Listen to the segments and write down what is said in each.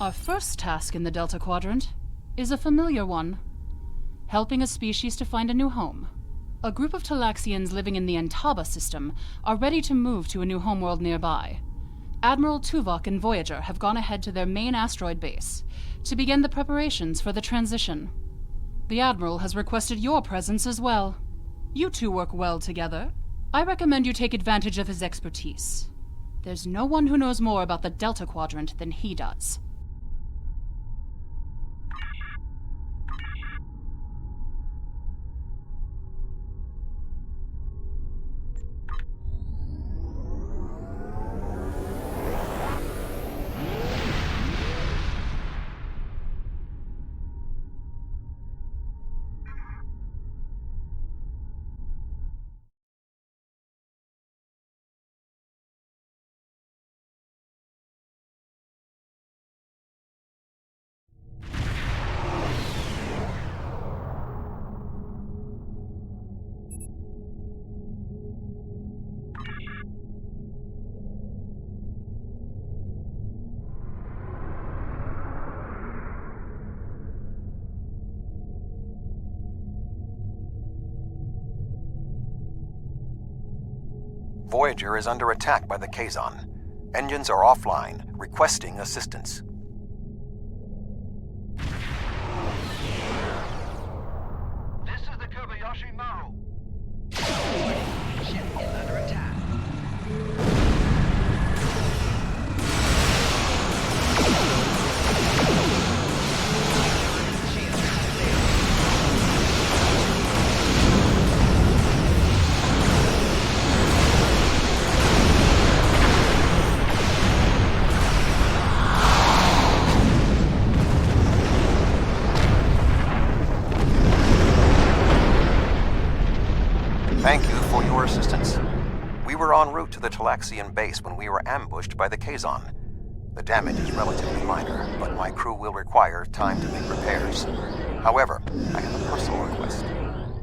Our first task in the Delta Quadrant is a familiar one. Helping a species to find a new home. A group of Talaxians living in the Antaba system are ready to move to a new homeworld nearby. Admiral Tuvok and Voyager have gone ahead to their main asteroid base to begin the preparations for the transition. The Admiral has requested your presence as well. You two work well together. I recommend you take advantage of his expertise. There's no one who knows more about the Delta Quadrant than he does. Voyager is under attack by the Kazon. Engines are offline, requesting assistance. This is the Kobayashi Maru. Ship is under attack. Thank you for your assistance. We were en route to the Talaxian base when we were ambushed by the Kazon. The damage is relatively minor, but my crew will require time to make repairs. However, I have a personal request.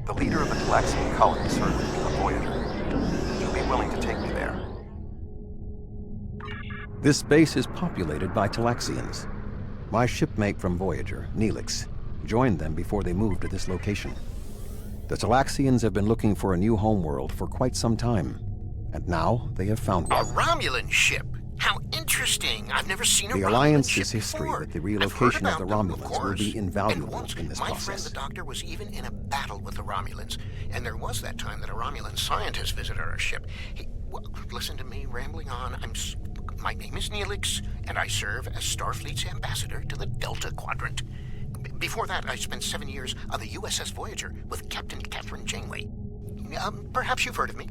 The leader of the Talaxian colony served with me on Voyager. Would you be willing to take me there? This base is populated by Talaxians. My shipmate from Voyager, Neelix, joined them before they moved to this location. The Talaxians have been looking for a new homeworld for quite some time, and now they have found one. A Romulan ship? How interesting. I've never seen a The Romulan Alliance's ship history before. that the I've relocation heard of the about them, Romulans will course. be invaluable And once, in this my process. friend the Doctor was even in a battle with the Romulans, and there was that time that a Romulan scientist visited our ship. Listen to me rambling on. My name is Neelix, and I serve as Starfleet's ambassador to the Delta Quadrant. Before that, I spent 7 years on the USS Voyager with Captain Catherine Janeway. Perhaps you've heard of me.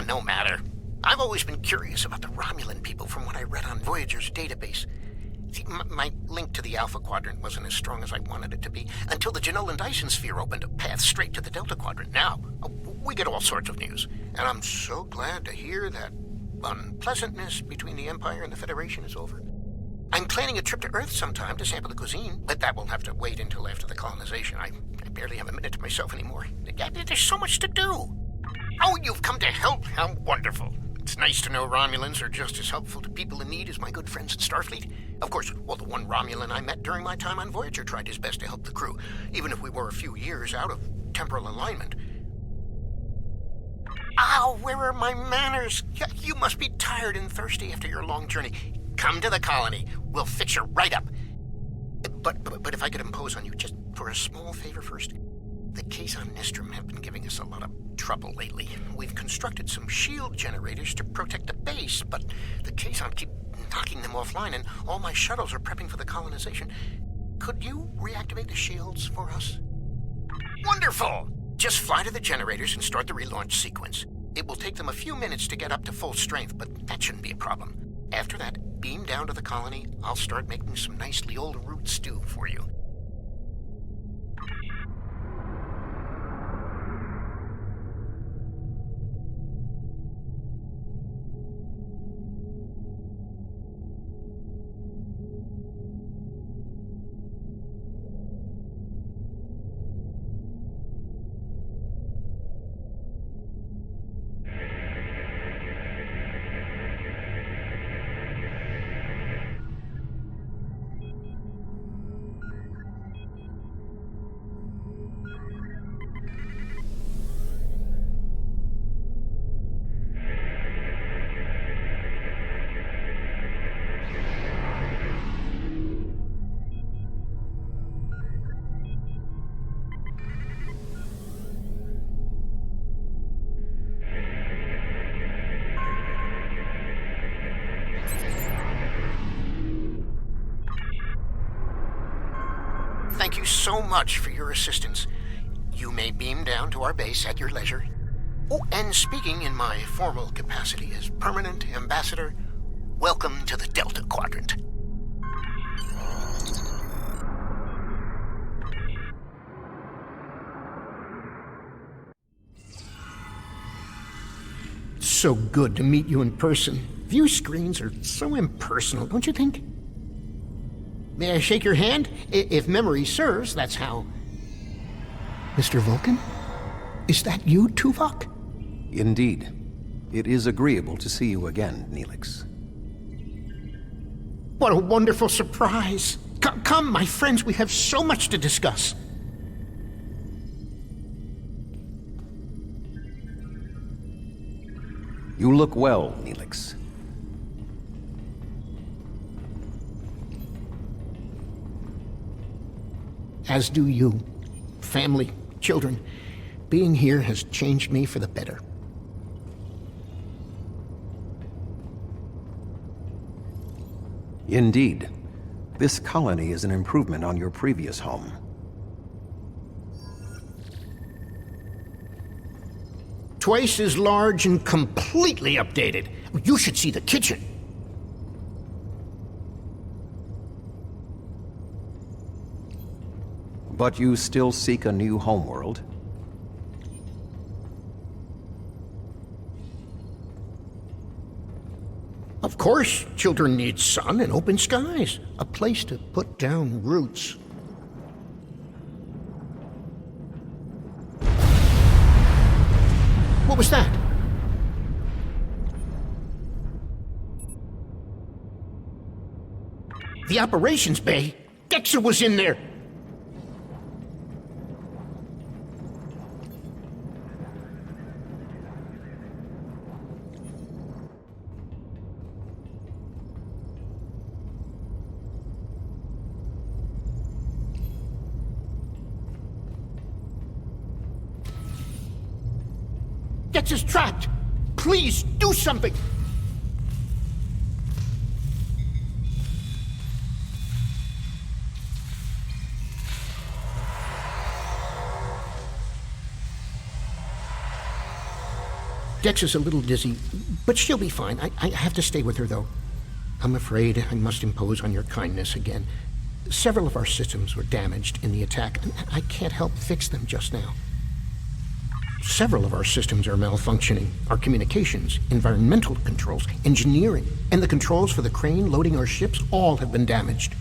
No matter. I've always been curious about the Romulan people from what I read on Voyager's database. See, my link to the Alpha Quadrant wasn't as strong as I wanted it to be until the Janolan Dyson Sphere opened a path straight to the Delta Quadrant. Now, we get all sorts of news, and I'm so glad to hear that unpleasantness between the Empire and the Federation is over. I'm planning a trip to Earth sometime to sample the cuisine, but that will have to wait until after the colonization. I barely have a minute to myself anymore. There's so much to do. Oh, you've come to help? How wonderful. It's nice to know Romulans are just as helpful to people in need as my good friends in Starfleet. Of course, well, the one Romulan I met during my time on Voyager tried his best to help the crew, even if we were a few years out of temporal alignment. Ow, where are my manners? You must be tired and thirsty after your long journey. Come to the colony. We'll fix you right up. But if I could impose on you just for a small favor first. The Kazon Nistrum have been giving us a lot of trouble lately. We've constructed some shield generators to protect the base, but the Kazon keep knocking them offline, and all my shuttles are prepping for the colonization. Could you reactivate the shields for us? Wonderful! Just fly to the generators and start the relaunch sequence. It will take them a few minutes to get up to full strength, but that shouldn't be a problem. After that, beam down to the colony. I'll start making some nice Leola root stew for you. so much for your assistance. You may beam down to our base at your leisure. Oh, and speaking in my formal capacity as permanent ambassador, welcome to the Delta Quadrant. So good to meet you in person. View screens are so impersonal, don't you think? May I shake your hand? If memory serves, that's how... Mr. Vulcan? Is that you, Tuvok? Indeed. It is agreeable to see you again, Neelix. What a wonderful surprise! Come, my friends, we have so much to discuss. You look well, Neelix. As do you. Family, children. Being here has changed me for the better. Indeed. This colony is an improvement on your previous home. Twice as large and completely updated. You should see the kitchen. But you still seek a new homeworld? Of course, children need sun and open skies. A place to put down roots. What was that? The operations bay? Dexter was in there! Dex is trapped! Please, do something! Dex is a little dizzy, but she'll be fine. I have to stay with her, though. I'm afraid I must impose on your kindness again. Several of our systems were damaged in the attack, and I can't help fix them just now. Several of our systems are malfunctioning. Our communications, environmental controls, engineering, and the controls for the crane loading our ships all have been damaged.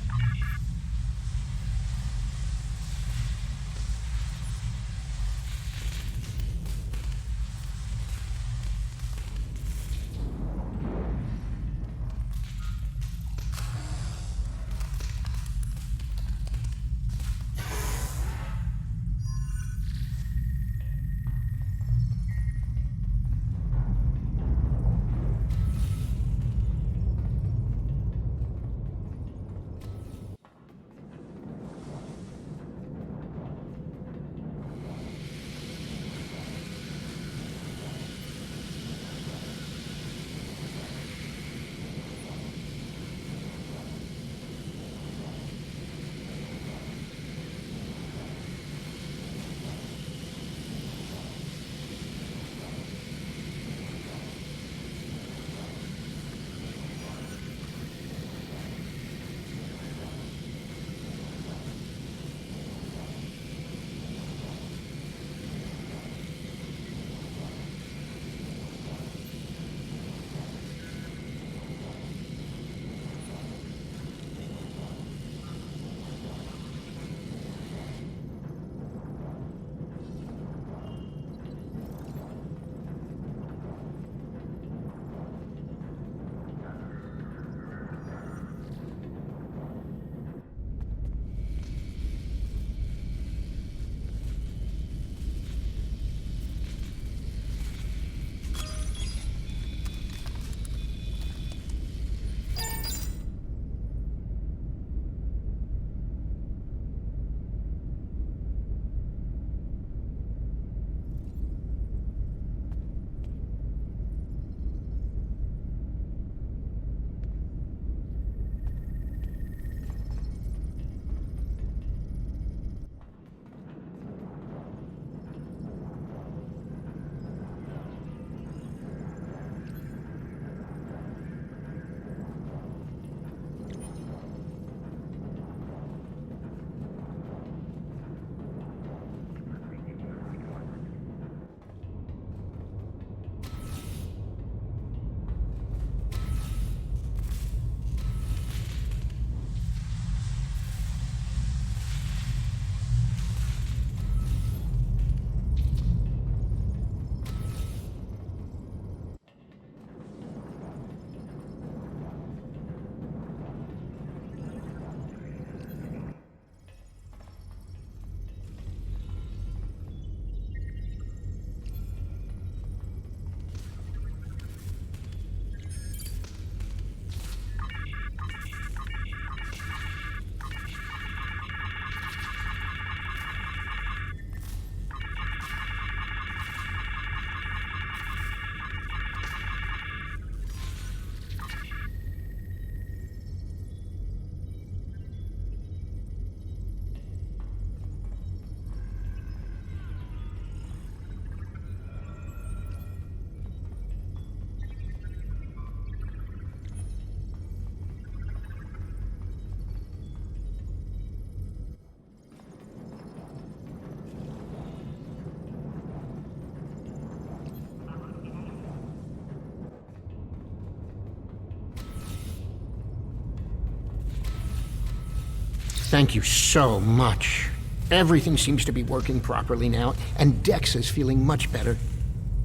Thank you so much. Everything seems to be working properly now, and Dex is feeling much better.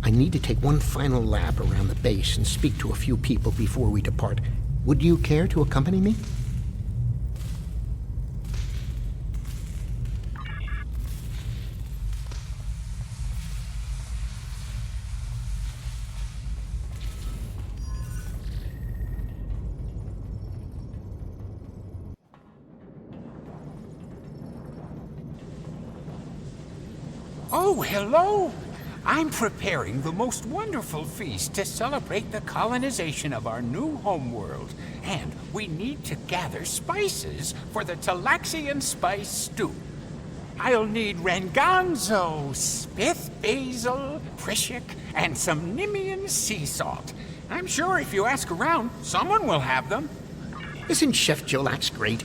I need to take one final lap around the base and speak to a few people before we depart. Would you care to accompany me? Oh, hello! I'm preparing the most wonderful feast to celebrate the colonization of our new homeworld. And we need to gather spices for the Talaxian spice stew. I'll need Ranganzo, Spith basil, Prishik, and some Nimian sea salt. I'm sure if you ask around, someone will have them. Isn't Chef Jolak's great?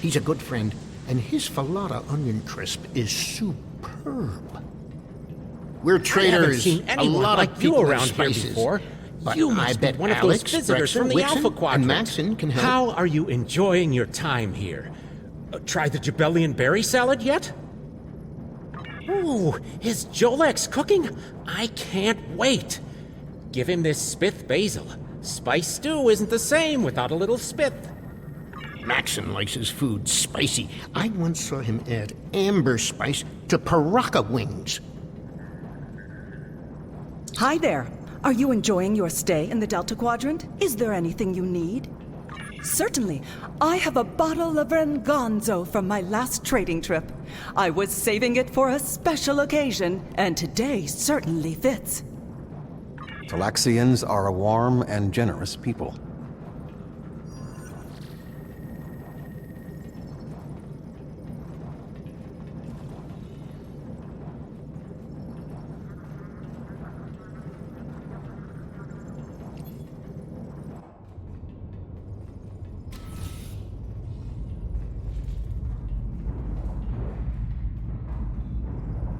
He's a good friend, and his falata onion crisp is superb. We're traders. I haven't seen anyone a lot like of you people around here spices. before. But You I must be bet one of Alex, those visitors Drexel, from the Wixon, Alpha Quadrant. and Maxon can help. How are you enjoying your time here? Try the Jabellian berry salad yet? Ooh, is Jolex cooking? I can't wait. Give him this Spith basil. Spice stew isn't the same without a little Spith. Maxon likes his food spicy. I once saw him add amber spice to Paraka wings. Hi there. Are you enjoying your stay in the Delta Quadrant? Is there anything you need? Certainly. I have a bottle of Ranganzo from my last trading trip. I was saving it for a special occasion, and today certainly fits. Talaxians are a warm and generous people.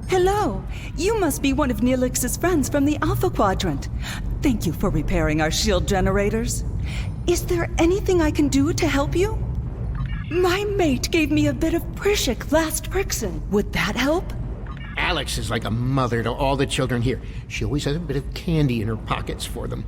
Hello. You must be one of Neelix's friends from the Alpha Quadrant. Thank you for repairing our shield generators. Is there anything I can do to help you? My mate gave me a bit of Prishik last Prixin. Would that help? Alex is like a mother to all the children here. She always has a bit of candy in her pockets for them.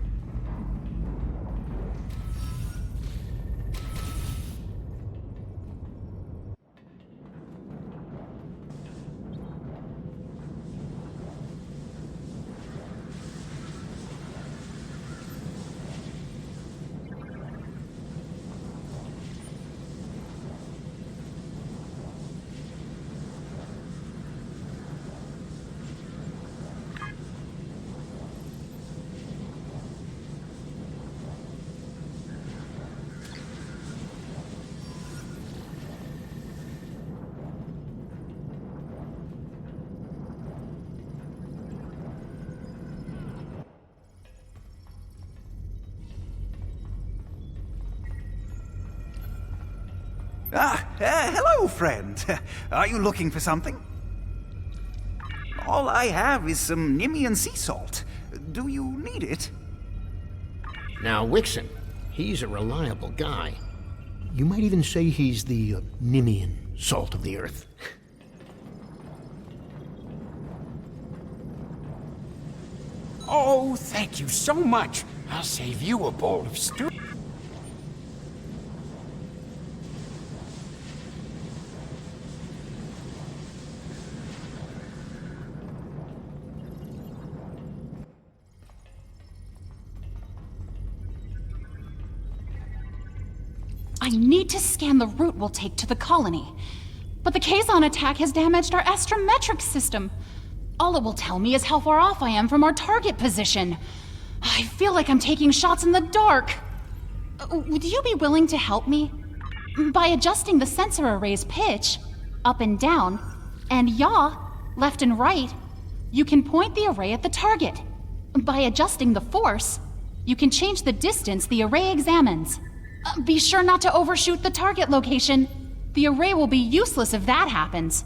Hello, friend. Are you looking for something? All I have is some Nimian sea salt. Do you need it? Now, Wixon, he's a reliable guy. You might even say he's the Nimian salt of the earth. Oh, thank you so much. I'll save you a bowl of stew. I need to scan the route we'll take to the colony. But the Kazon attack has damaged our astrometric system. All it will tell me is how far off I am from our target position. I feel like I'm taking shots in the dark. Would you be willing to help me? By adjusting the sensor array's pitch, up and down, and yaw, left and right, you can point the array at the target. By adjusting the force, you can change the distance the array examines. Be sure not to overshoot the target location. The array will be useless if that happens.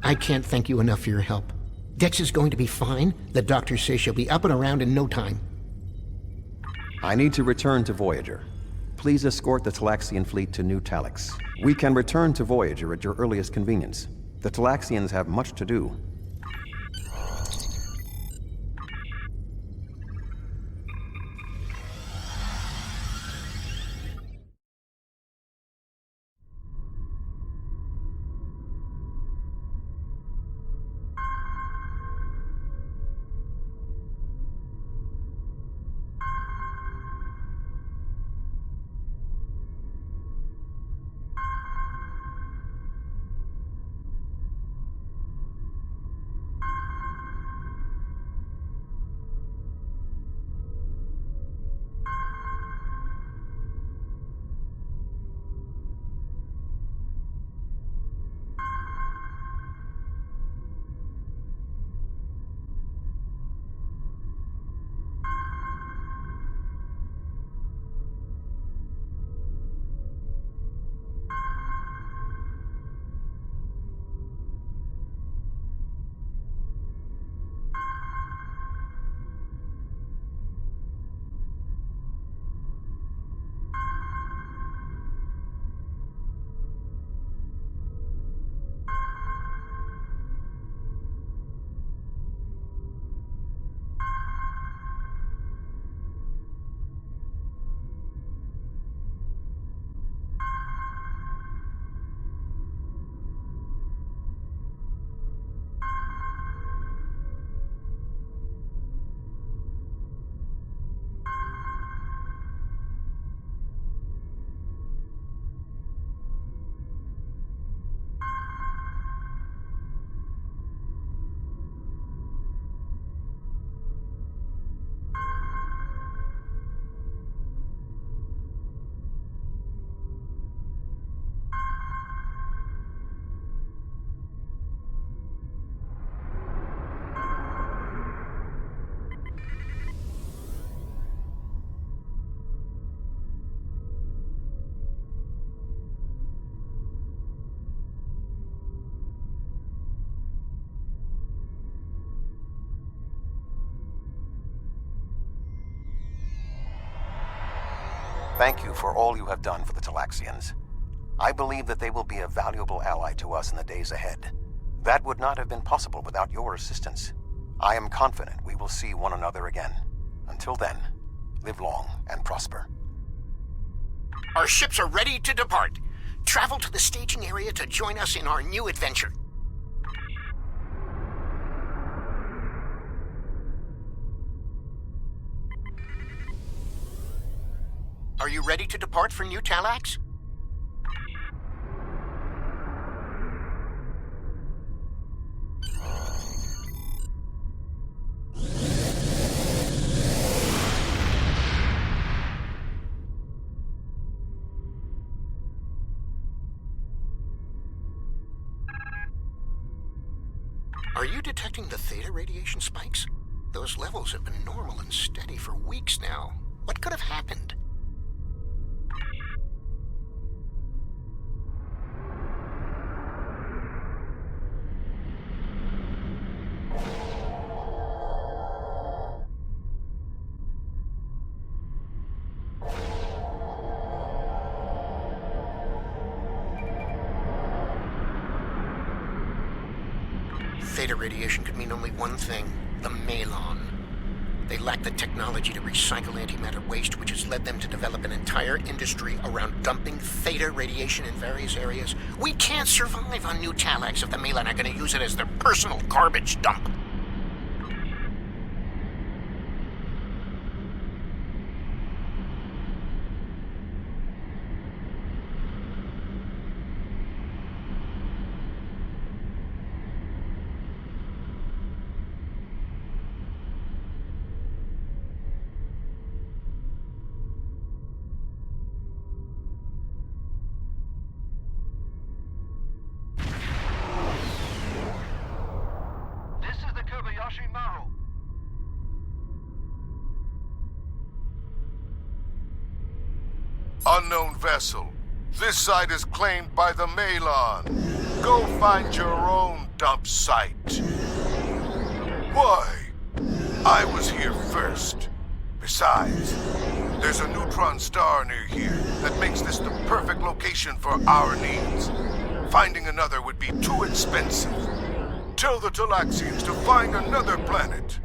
I can't thank you enough for your help. Dex is going to be fine. The doctor says she'll be up and around in no time. I need to return to Voyager. Please escort the Talaxian fleet to New Talax. We can return to Voyager at your earliest convenience. The Talaxians have much to do. Thank you for all you have done for the Talaxians. I believe that they will be a valuable ally to us in the days ahead. That would not have been possible without your assistance. I am confident we will see one another again. Until then, live long and prosper. Our ships are ready to depart. Travel to the staging area to join us in our new adventure. Are you ready to depart for New Talax? Are you detecting the theta radiation spikes? Those levels have been normal and steady for weeks now. What could have happened? Theta radiation could mean only one thing: the Malon. They lack the technology to recycle antimatter waste, which has led them to develop an entire industry around dumping theta radiation in various areas. We can't survive on New Talax if the Malon are going to use it as their personal garbage dump. Unknown vessel. This site is claimed by the Malon. Go find your own of sight. Why? I was here first. Besides, there's a neutron star near here that makes this the perfect location for our needs. Finding another would be too expensive. Tell the Talaxians to find another planet.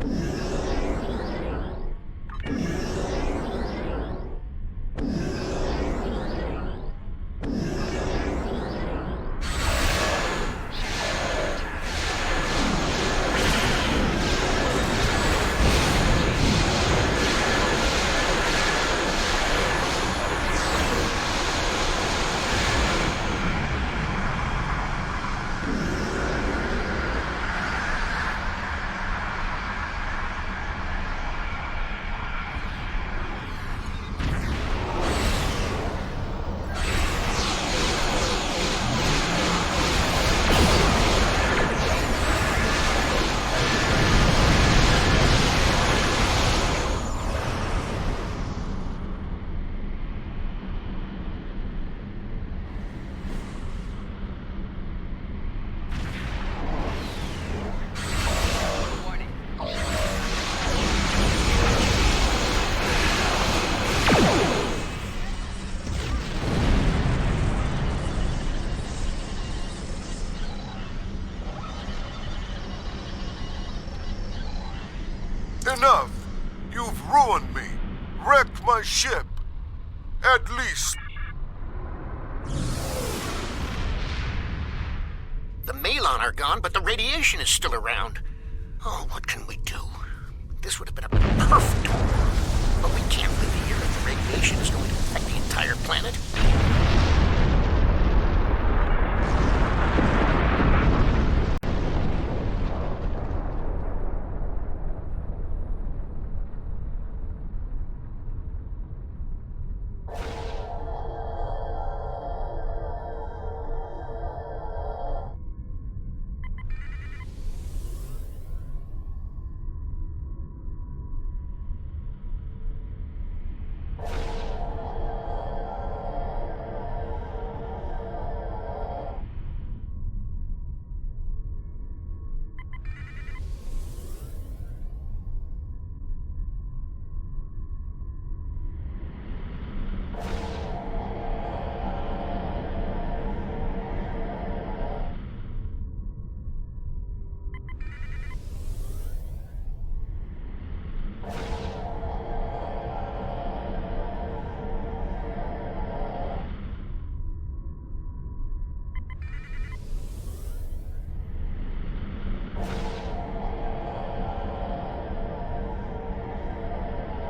Enough! You've ruined me. Wrecked my ship. At least. The Malon are gone, but the radiation is still around. Oh, what can we do? This would have been a perfect home. But we can't live here if the radiation is going to affect the entire planet.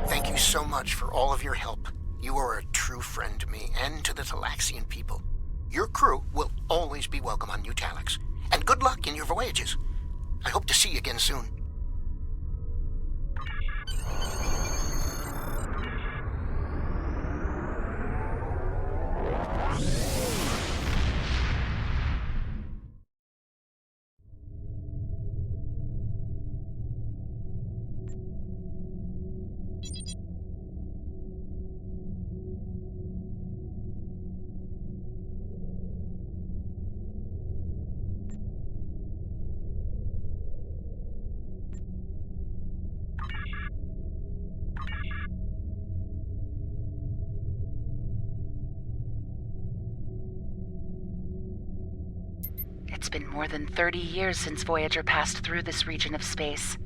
Thank you so much for all of your help. You are a true friend to me and to the Talaxian people. Your crew will always be welcome on New Talax. And good luck in your voyages. I hope to see you again soon. It's been more than 30 years since Voyager passed through this region of space.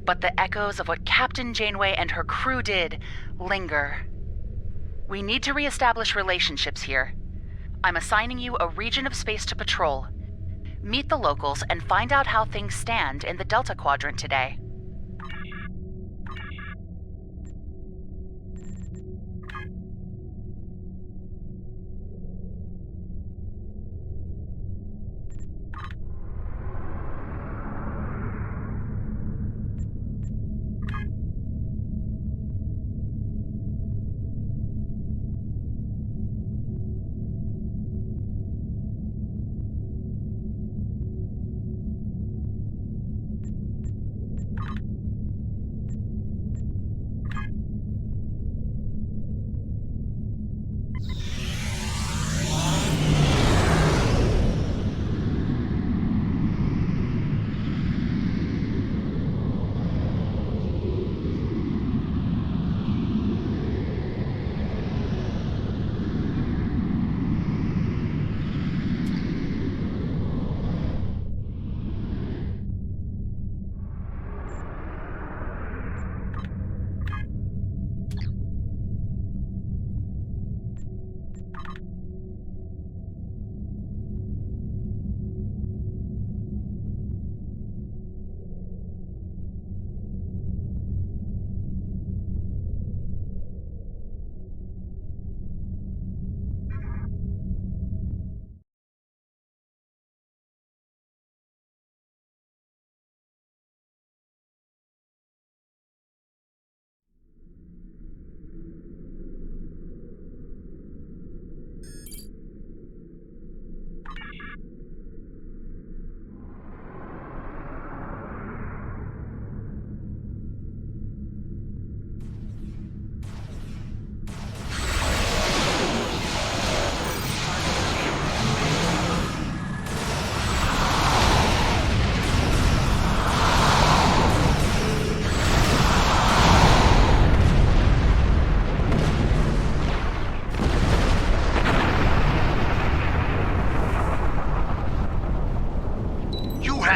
But the echoes of what Captain Janeway and her crew did linger. We need to reestablish relationships here. I'm assigning you a region of space to patrol. Meet the locals and find out how things stand in the Delta Quadrant today.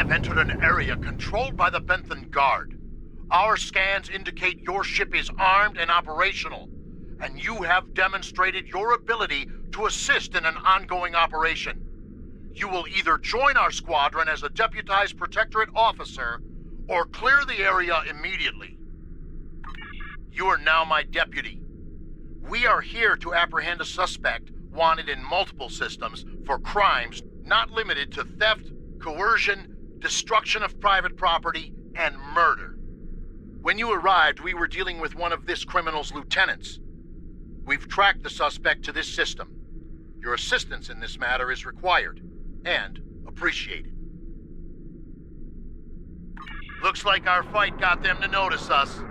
have entered an area controlled by the Bentham Guard. Our scans indicate your ship is armed and operational, and you have demonstrated your ability to assist in an ongoing operation. You will either join our squadron as a deputized Protectorate officer, or clear the area immediately. You are now my deputy. We are here to apprehend a suspect wanted in multiple systems for crimes not limited to theft, coercion, destruction of private property, and murder. When you arrived, we were dealing with one of this criminal's lieutenants. We've tracked the suspect to this system. Your assistance in this matter is required, and appreciated. Looks like our fight got them to notice us.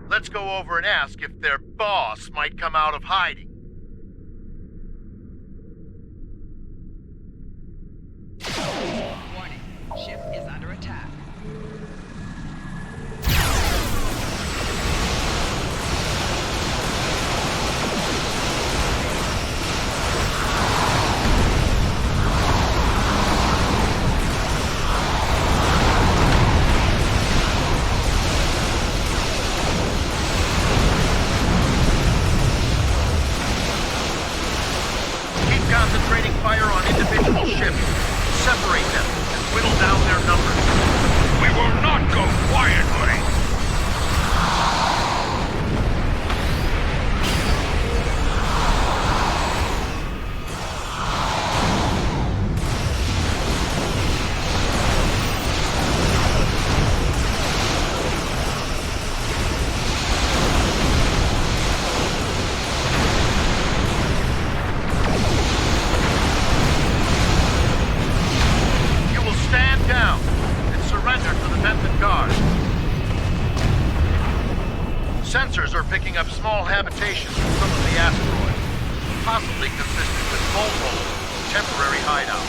Let's go over and ask if their boss might come out of hiding. Warning, ship is under attack. Concentrating fire on individual ships. Separate them and whittle down their numbers. We will not go quietly! Sensors are picking up small habitations from some of the asteroid, possibly consistent with Volvo's temporary hideout.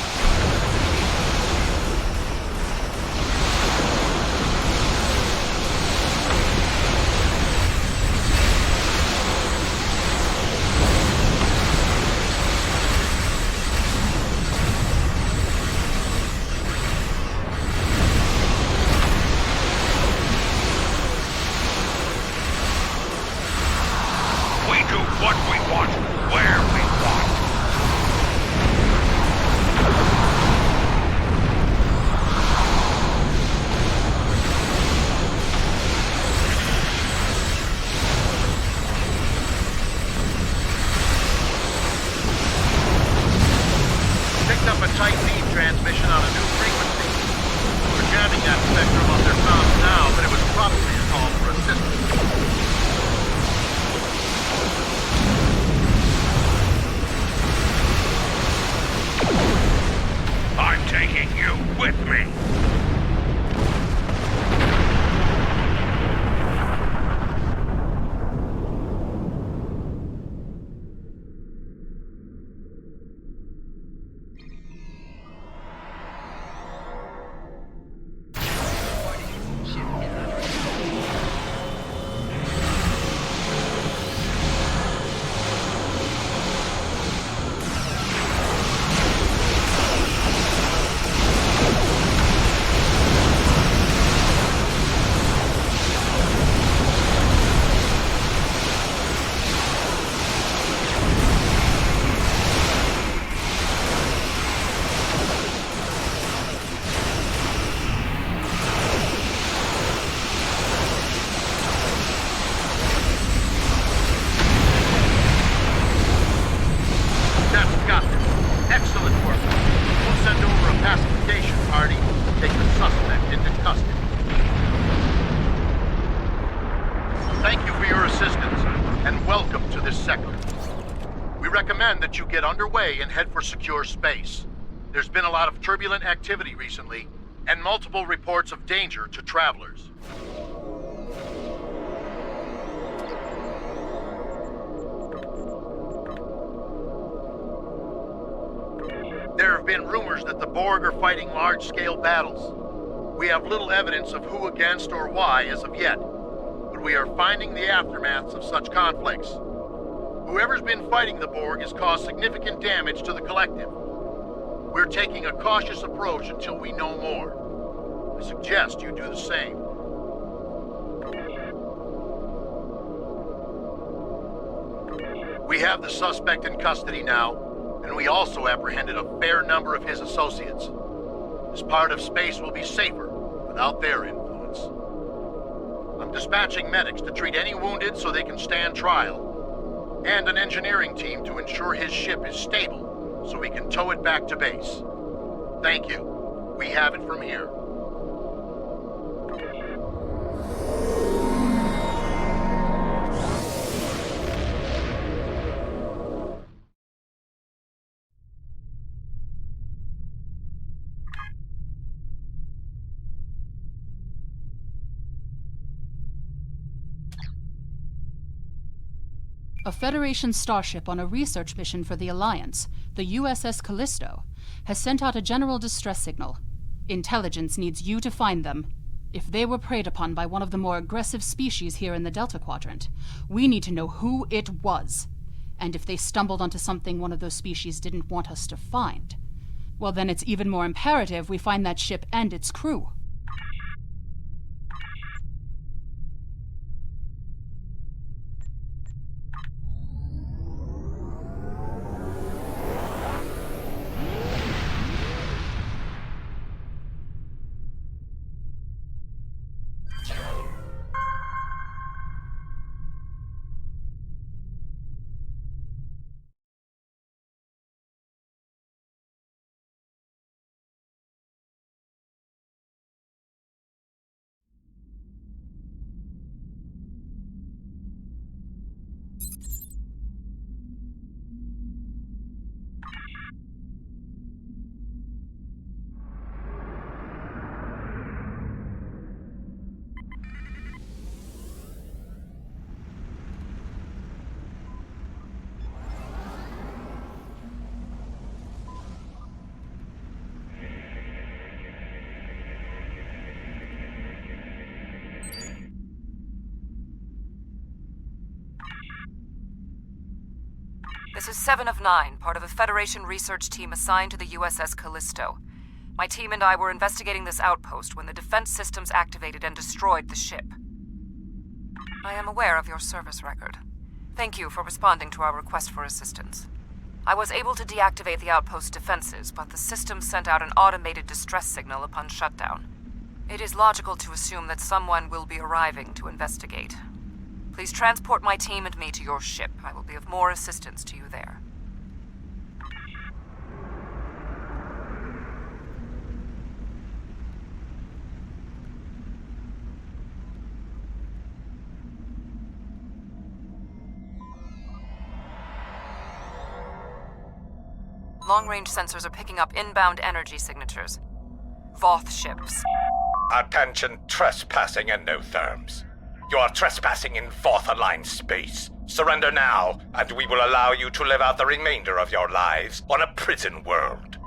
What we want, where we want. Picked up a tight beam transmission on a new frequency. We're jamming that spectrum on their comms now, but it was probably a call for assistance. I'm taking you with me. That you get underway and head for secure space. There's been a lot of turbulent activity recently, and multiple reports of danger to travelers. There have been rumors that the Borg are fighting large-scale battles. We have little evidence of who against or why as of yet, but we are finding the aftermaths of such conflicts. Whoever's been fighting the Borg has caused significant damage to the collective. We're taking a cautious approach until we know more. I suggest you do the same. We have the suspect in custody now, and we also apprehended a fair number of his associates. This part of space will be safer without their influence. I'm dispatching medics to treat any wounded so they can stand trial, and an engineering team to ensure his ship is stable so we can tow it back to base. Thank you. We have it from here. A Federation starship on a research mission for the Alliance, the USS Callisto, has sent out a general distress signal. Intelligence needs you to find them. If they were preyed upon by one of the more aggressive species here in the Delta Quadrant, we need to know who it was. And if they stumbled onto something one of those species didn't want us to find, well, then it's even more imperative we find that ship and its crew. This is 7 of 9, part of a Federation research team assigned to the USS Callisto. My team and I were investigating this outpost when the defense systems activated and destroyed the ship. I am aware of your service record. Thank you for responding to our request for assistance. I was able to deactivate the outpost's defenses, but the system sent out an automated distress signal upon shutdown. It is logical to assume that someone will be arriving to investigate. Please transport my team and me to your ship. I will be of more assistance to you there. Long-range sensors are picking up inbound energy signatures. Voth ships. Attention, trespassing endotherms. You are trespassing in Voth-aligned space. Surrender now, and we will allow you to live out the remainder of your lives on a prison world.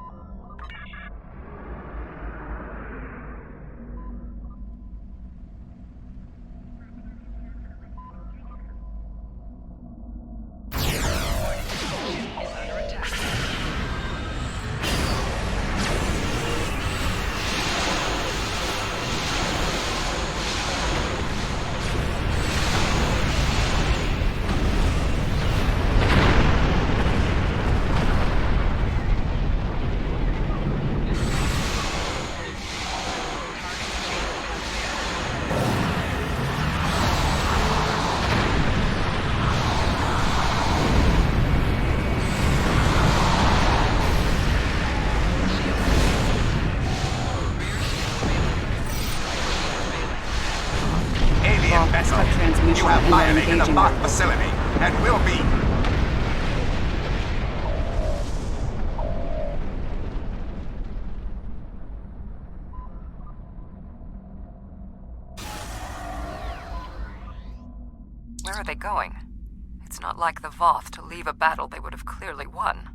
You have violated the Voth facility, and will be. Where are they going? It's not like the Voth to leave a battle they would have clearly won.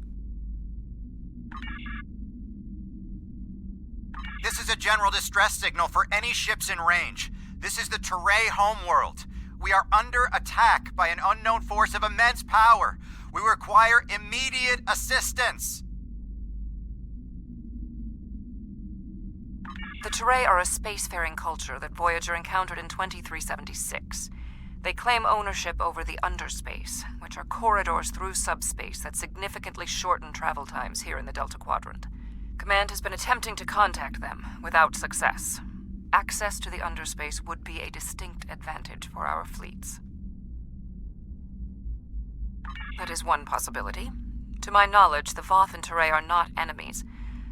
This is a general distress signal for any ships in range. This is the Teray homeworld. We are under attack by an unknown force of immense power. We require immediate assistance. The Teray are a spacefaring culture that Voyager encountered in 2376. They claim ownership over the underspace, which are corridors through subspace that significantly shorten travel times here in the Delta Quadrant. Command has been attempting to contact them, without success. Access to the underspace would be a distinct advantage for our fleets. That is one possibility. To my knowledge, the Voth and Teray are not enemies.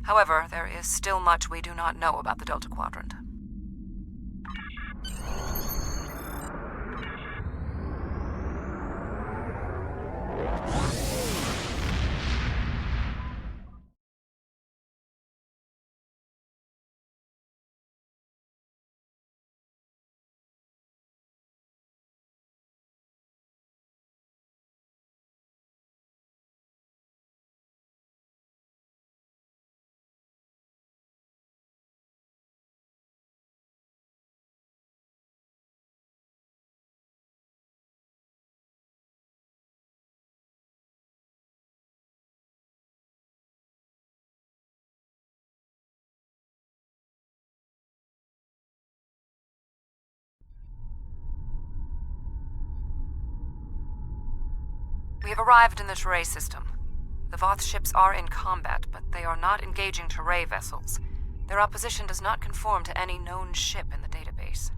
However, there is still much we do not know about the Delta Quadrant. We have arrived in the Teray system. The Voth ships are in combat, but they are not engaging Teray vessels. Their opposition does not conform to any known ship in the database.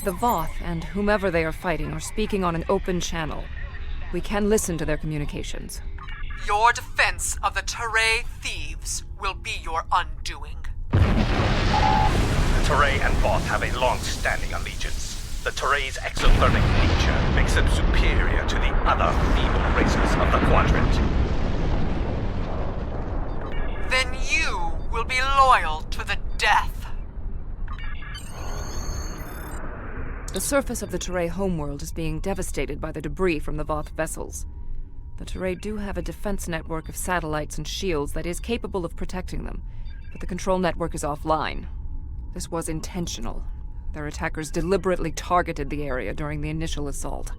The Voth and whomever they are fighting are speaking on an open channel. We can listen to their communications. Your defense of the Teray thieves will be your undoing. Teray and Voth have a long-standing allegiance. The Teray's exothermic nature makes them superior to the other feeble races of the Quadrant. Then you will be loyal to the death. The surface of the Teray homeworld is being devastated by the debris from the Voth vessels. The Teray do have a defense network of satellites and shields that is capable of protecting them, but the control network is offline. This was intentional. Their attackers deliberately targeted the area during the initial assault.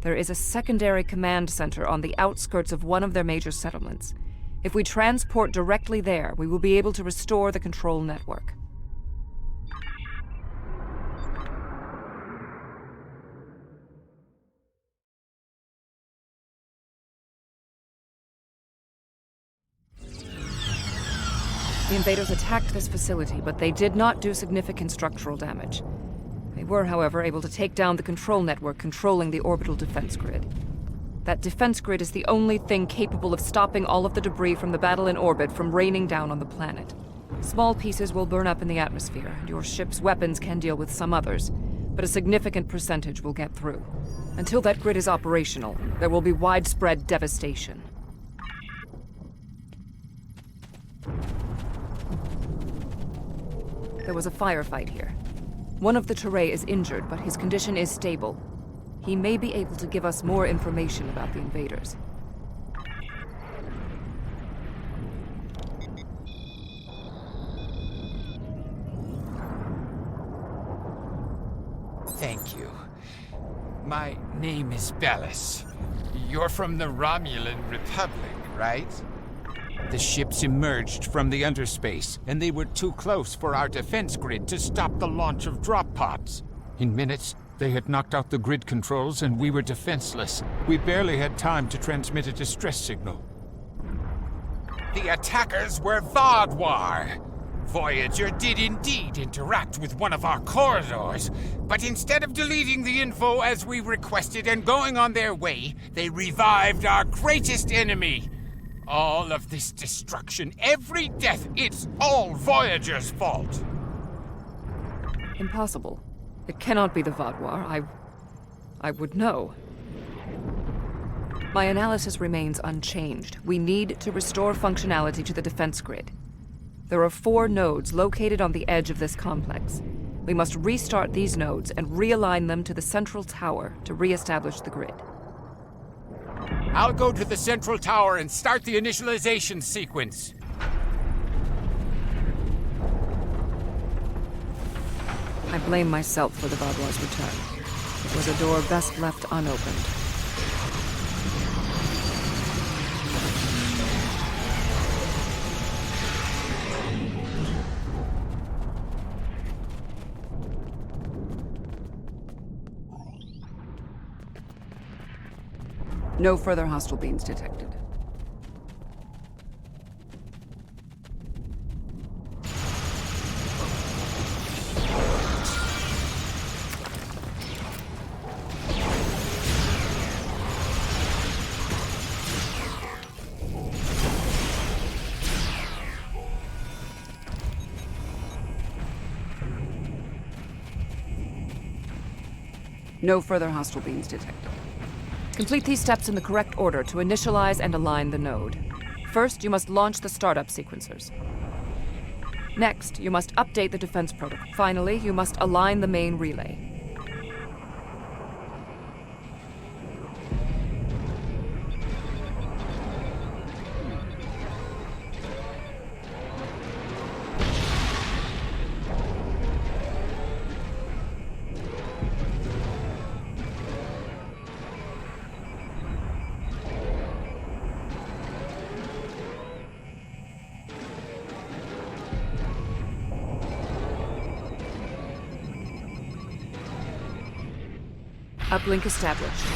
There is a secondary command center on the outskirts of one of their major settlements. If we transport directly there, we will be able to restore the control network. The invaders attacked this facility, but they did not do significant structural damage. They were, however, able to take down the control network controlling the orbital defense grid. That defense grid is the only thing capable of stopping all of the debris from the battle in orbit from raining down on the planet. Small pieces will burn up in the atmosphere, and your ship's weapons can deal with some others, but a significant percentage will get through. Until that grid is operational, there will be widespread devastation. There was a firefight here. One of the Teray is injured, but his condition is stable. He may be able to give us more information about the invaders. Thank you. My name is Bellis. You're from the Romulan Republic, right? The ships emerged from the underspace, and they were too close for our defense grid to stop the launch of drop pods. In minutes, they had knocked out the grid controls, and we were defenseless. We barely had time to transmit a distress signal. The attackers were Vaadwaur. Voyager did indeed interact with one of our corridors, but instead of deleting the info as we requested and going on their way, they revived our greatest enemy. All of this destruction, every death, it's all Voyager's fault. Impossible. It cannot be the Vaadwaur. I would know. My analysis remains unchanged. We need to restore functionality to the defense grid. There are 4 nodes located on the edge of this complex. We must restart these nodes and realign them to the central tower to re-establish the grid. I'll go to the central tower and start the initialization sequence. I blame myself for the Vaadwaur's return. It was a door best left unopened. No further hostile beams detected. No further hostile beams detected. Complete these steps in the correct order to initialize and align the node. First, you must launch the startup sequencers. Next, you must update the defense protocol. Finally, you must align the main relay. Uplink established.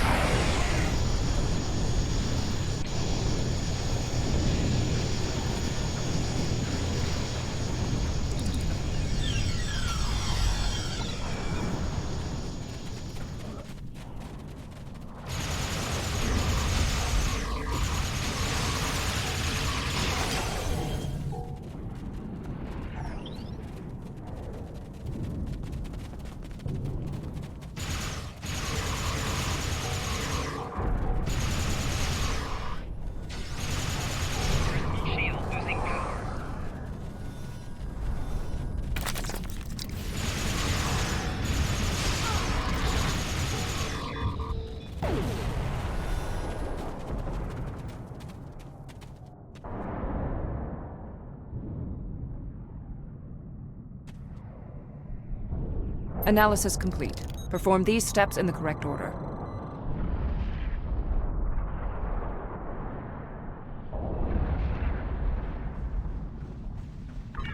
Analysis complete. Perform these steps in the correct order.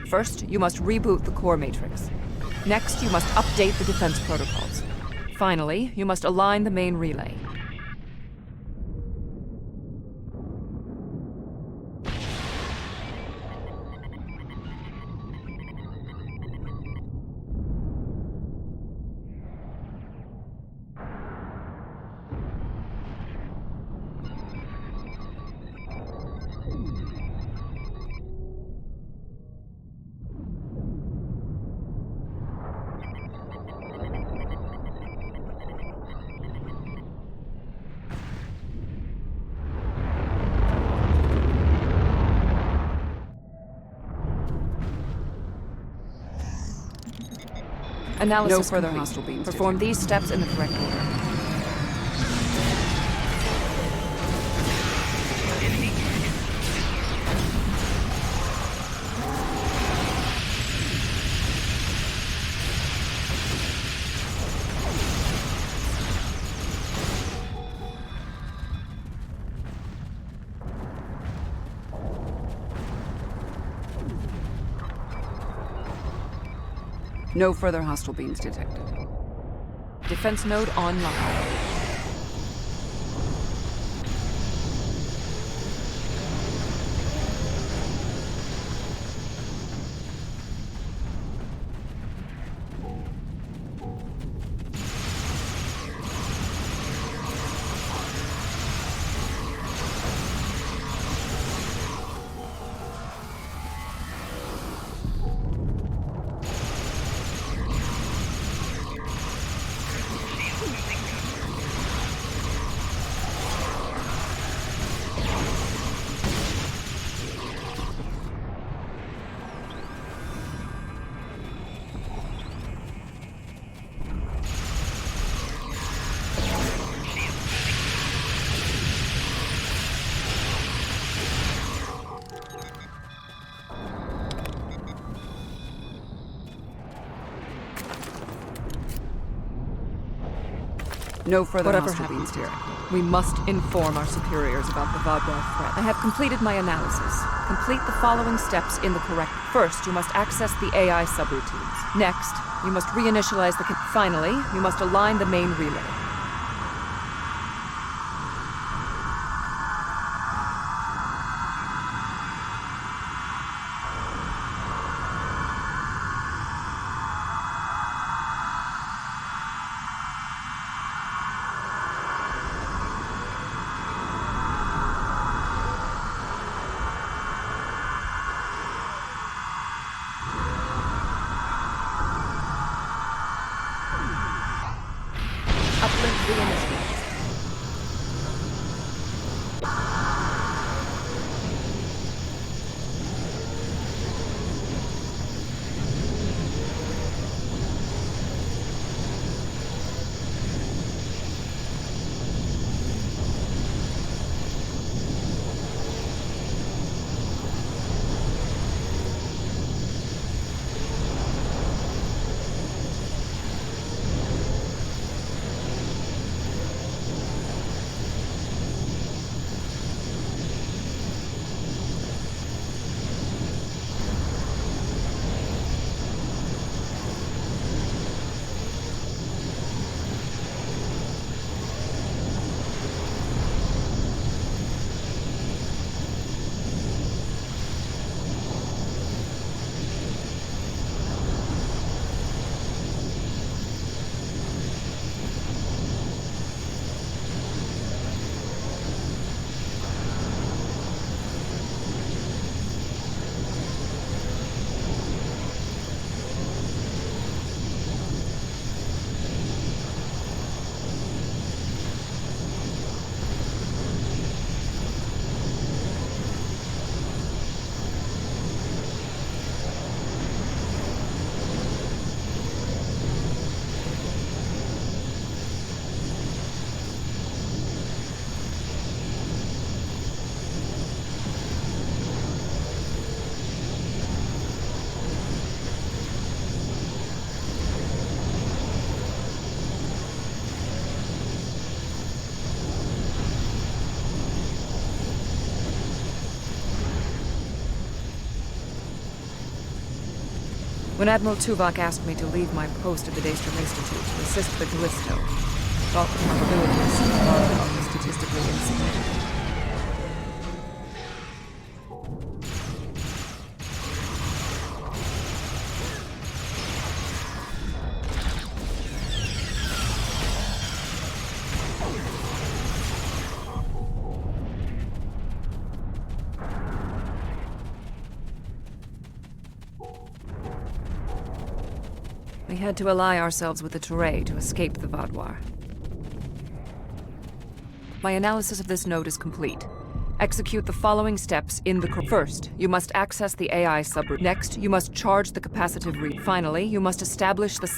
First, you must reboot the core matrix. Next, you must update the defense protocols. Finally, you must align the main relay. Analysis no further complete. Hostile beams. Perform these steps in the correct order. No further hostile beings detected. Defense node online. No further hostile beings here. We must inform our superiors about the Vadwar threat. I have completed my analysis. Complete the following steps in the correct... First, you must access the AI subroutines. Next, you must reinitialize the... Finally, you must align the main relay. Uplink reinitialized. When Admiral Tuvok asked me to leave my post at the Daystrom Institute to assist the Callisto, thought the probabilities were statistically insignificant. We had to ally ourselves with the Teray to escape the Vadwar. My analysis of this node is complete. Execute the following steps in the... First, you must access the AI subroutine. Next, you must charge the capacitive read. Finally, you must establish the...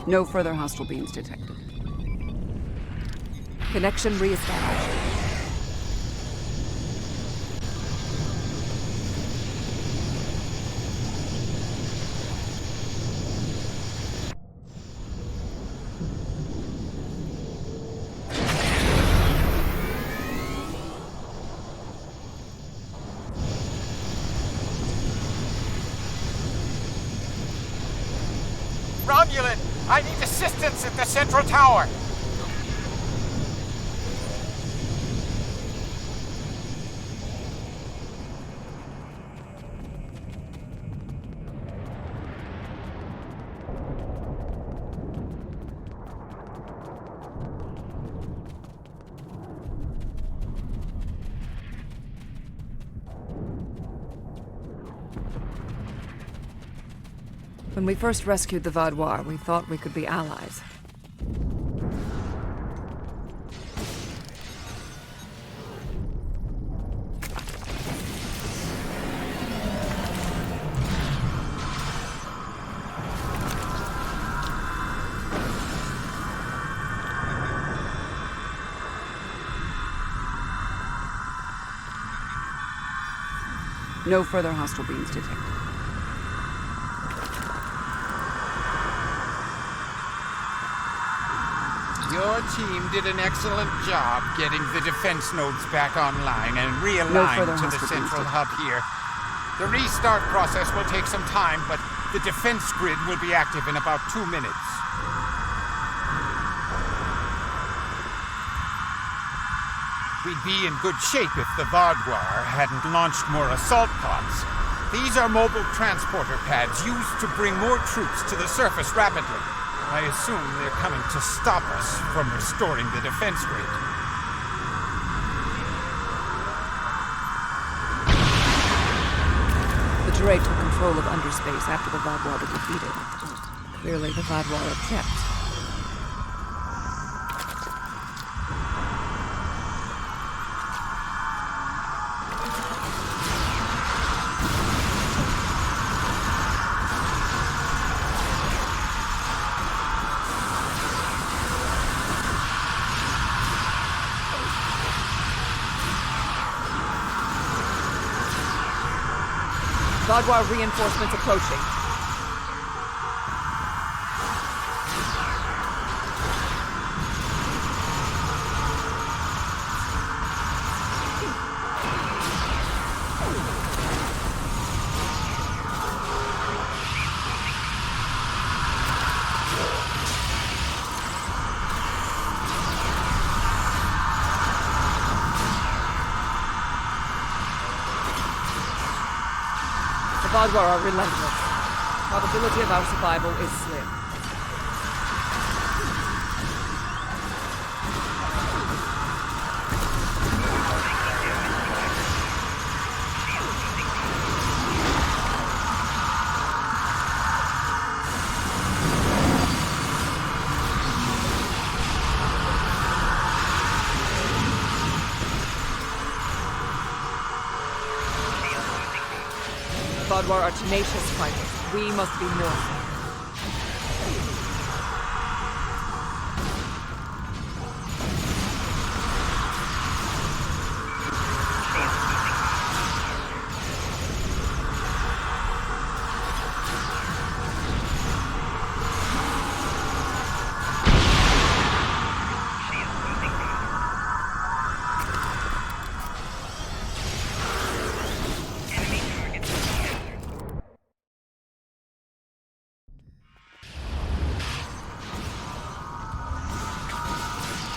No further hostile beams detected. Connection reestablished. Romulan, I need assistance at the central tower. When we first rescued the Vaudois, we thought we could be allies. No further hostile beams detected. Your team did an excellent job getting the defense nodes back online and No realigned further to the hostile central beams hub here. The restart process will take some time, but the defense grid will be active in about 2 minutes. We'd be in good shape if the Vaudois hadn't launched more assault pods. These are mobile transporter pads used to bring more troops to the surface rapidly. I assume they're coming to stop us from restoring the defense grid. The Teray took control of underspace after the Vaudois were defeated. Clearly, the Vaudois are kept. Vaudois reinforcements approaching. The Vaudois are relentless. Probability of our survival is slim. Vaudois are tenacious fighters. We must be more so.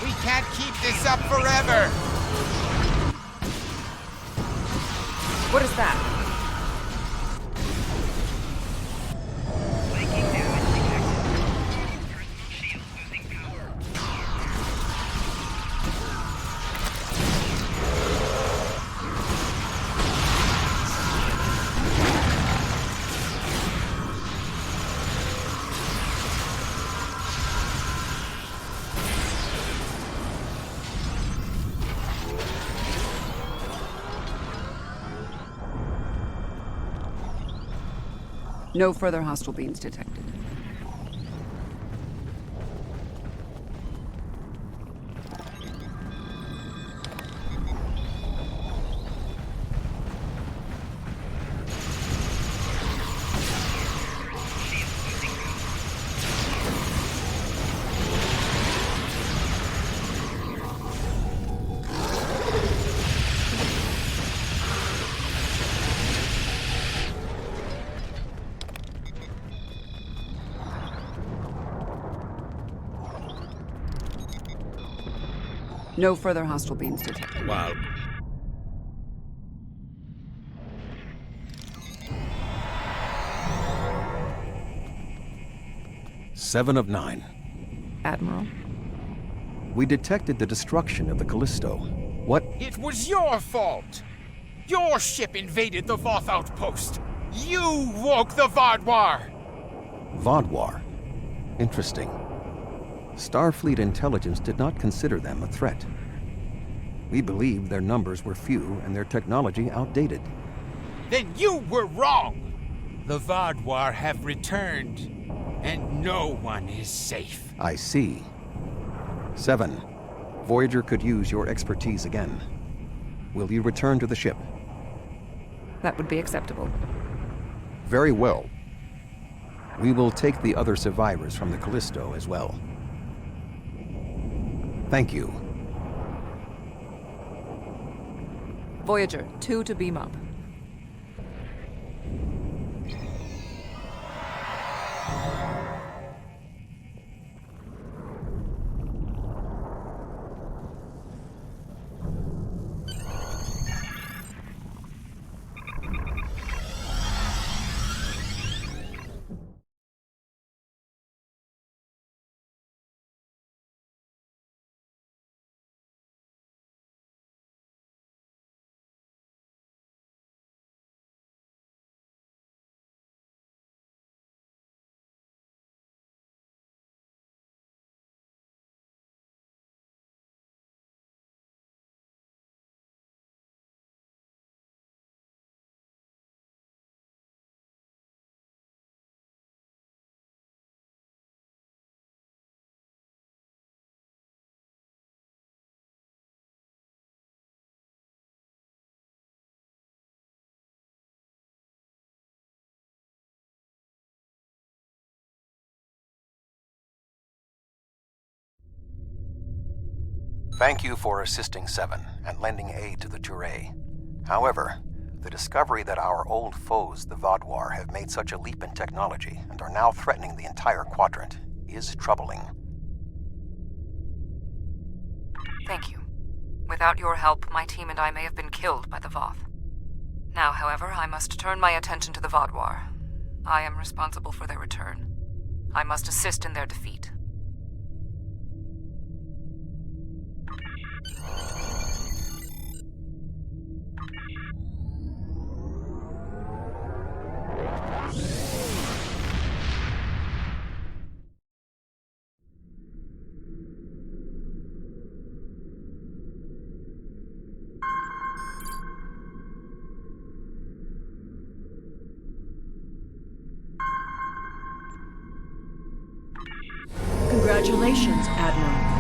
We can't keep this up forever! What is that? No further hostile beams detected. No further hostile beams detected. Wow. Seven of 9. Admiral? We detected the destruction of the Callisto. What? It was your fault! Your ship invaded the Voth outpost! You woke the Vaadwaur! Vaadwaur? Interesting. Starfleet intelligence did not consider them a threat. We believed their numbers were few and their technology outdated. Then you were wrong! The Vaadwaur have returned, and no one is safe. I see. 7. Voyager could use your expertise again. Will you return to the ship? That would be acceptable. Very well. We will take the other survivors from the Callisto as well. Thank you. Voyager, 2 to beam up. Thank you for assisting 7 and lending aid to the Touré. However, the discovery that our old foes, the Vaadwaur, have made such a leap in technology and are now threatening the entire quadrant is troubling. Thank you. Without your help, my team and I may have been killed by the Voth. Now, however, I must turn my attention to the Vaadwaur. I am responsible for their return. I must assist in their defeat. Congratulations, Admiral.